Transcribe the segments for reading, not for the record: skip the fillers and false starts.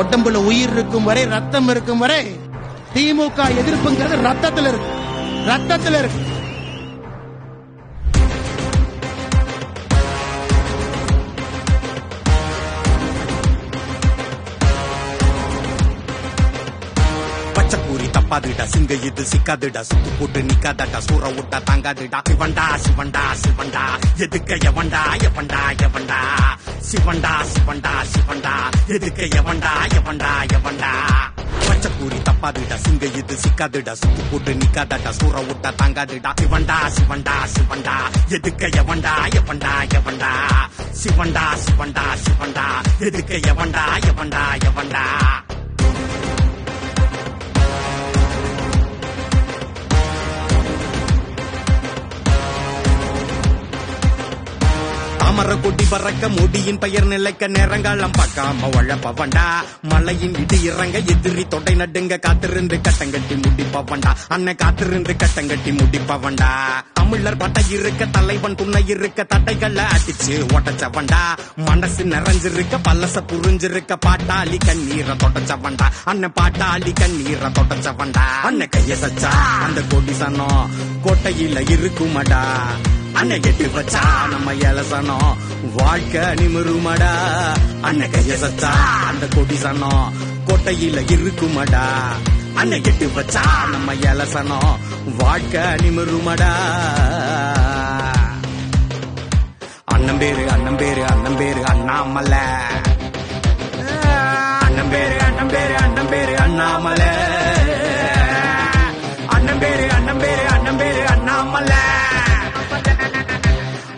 உடம்புல உயிர் இருக்கும் வரை, ரத்தம் இருக்கும் வரை திமுக எதிர்ப்புங்கிறது ரத்தத்தில் இருக்கு, ரத்தத்தில் இருக்கு. பச்சப்பூரி தப்பாதுடா, சிங்க இது சிக்காதுடா, சுத்து போட்டு நிக்காதடா, சூற விட்டா தாங்காதுடா. சிவண்டா சிவண்டா சிவண்டா, எதுக்க எவண்டா எவண்டா எவண்டா, சிவண்டா சிவண்டா சிவண்டா, எதுக்க எவண்டா எவண்டா எவண்டா. பச்சப்பூரி தப்பாதுடா, சிங்க இது சிக்காதுடா, சுத்து போட்டு நிக்காதடா, சூற விட்டா தாங்காதுடா. சிவண்டா சிவண்டா சிவண்டா, எதுக்க எவண்டா எவண்டா எவண்டா, சிவண்டா சிவண்டா சிவண்டா, எதுக்க எவண்டா எவண்டா எவண்டா. தாமர கொடி பறக்க முடியின் பெயர் நிலைக்க நேரங்காலம் பார்க்காம உழப்பவண்டா. மலையின் இடி இறங்க எதிரி தொடை நடுங்க காத்திருந்து கட்டங்கட்டி முடிப்பவண்டா. அண்ணன் காத்திருந்து கட்டங்கட்டி முடிப்பவண்டா. தமிழர் பட்டை இருக்க தலைவன் துணை இருக்க தட்டைகளை அடிச்சு ஒட்டச்சவண்டா. மனசு நிறைஞ்சிருக்க பல்லச புரிஞ்சிருக்க பாட்டாளி கண்ணீரை தொடச்சவண்டா. அண்ணன் பாட்டாளி கண்ணீரை தொடச்சவண்டா. அண்ணன் கைய சச்சா அந்த கொடி சனம் கோட்டையில இருக்குமடா. அண்ணன் கெட்டு வச்சா நம்ம இலசனம் வாழ்க்கை நிமிருமடா. அண்ணன் கைய சச்சா அந்த கொடி சனம் கோட்டையில இருக்குமடா. அண்ணன் கெட்டு வச்சா நம்ம இலசனம் வாழ்க்கை நிமிருமடா. அண்ணன் பேரு அண்ணன் பேரு அண்ணன் பேரு அண்ணாமலை. அண்ணன் பேரு அண்ணன் பேரு அண்ணன் பேரு அண்ணாமலை. அண்ணன் பேரு அண்ணன் பேரு அண்ணன் பேரு அண்ணாமலை.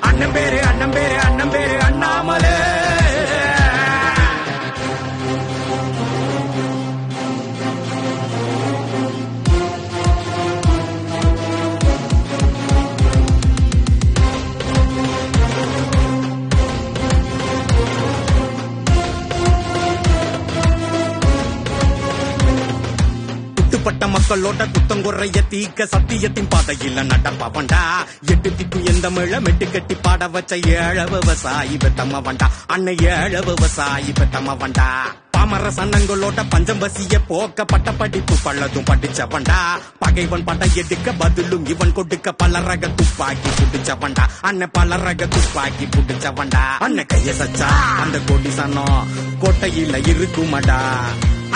அண்ணன் பேரு அண்ணன் பேரு அண்ணன் பேரு அண்ணாமலை. பட்ட மக்களோட குத்தங்குறைய தீக்க சத்தியத்தின் பாதையில நடப்பவண்டா. எட்டு திக்கு எந்த மிழ மெட்டு கட்டி பாட வச்ச ஏழ விவசாயி பெத்தமவண்டா. அண்ணன் ஏழ விவசாயி பெத்தமவண்டா. பாமர சன்னங்களோட பஞ்சம் பசிய போக்க பட்ட படிப்பு பள்ளதும் படிச்சவண்டா. பகைவன் பட எடுக்க பதிலும் இவன் கொடுக்க பல ரக துப்பாக்கி புடிச்சவண்டா. அண்ணன் பல ரக துப்பாக்கி புடிச்சவண்டா. அண்ணன் கைய சச்சா அந்த கொடி சனம் கோட்டையில இருக்குமடா.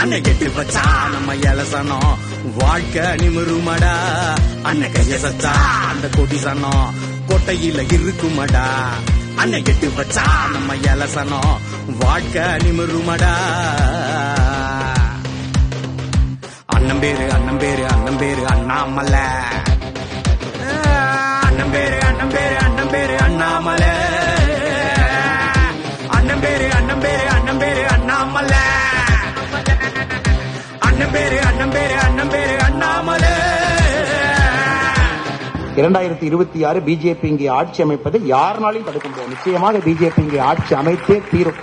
அண்ணன் கெட்டு வச்சா நம்ம இலசனம் வாழ்க்கை நிமிருமடா. அண்ணன் கைய சச்சா அந்த கொடி சனம் கோட்டையில இருக்குமடா. அண்ணன் கெட்டு வச்சா நம்ம இலசனம் வாழ்க்கை நிமிருமடா. அண்ணன் பேரு அண்ணன் பேரு அண்ணன் பேரு அண்ணாமலை. அண்ணன் பேரு அண்ணன் பேரு அண்ணன் பேரு அண்ணாமலை. அண்ணன் பேரு அண்ணன் பேரு அண்ணன் பேரு அண்ணாமலை. அண்ணன் பேரு அண்ணன் பேரு அண்ணன் பேரு அண்ணாமலை. 2026 பிஜேபி இங்கே ஆட்சி அமைப்பதை யாருனாலையும் தடுக்க முடியாது. நிச்சயமாக பிஜேபி இங்கே ஆட்சி அமைத்தே தீரும்.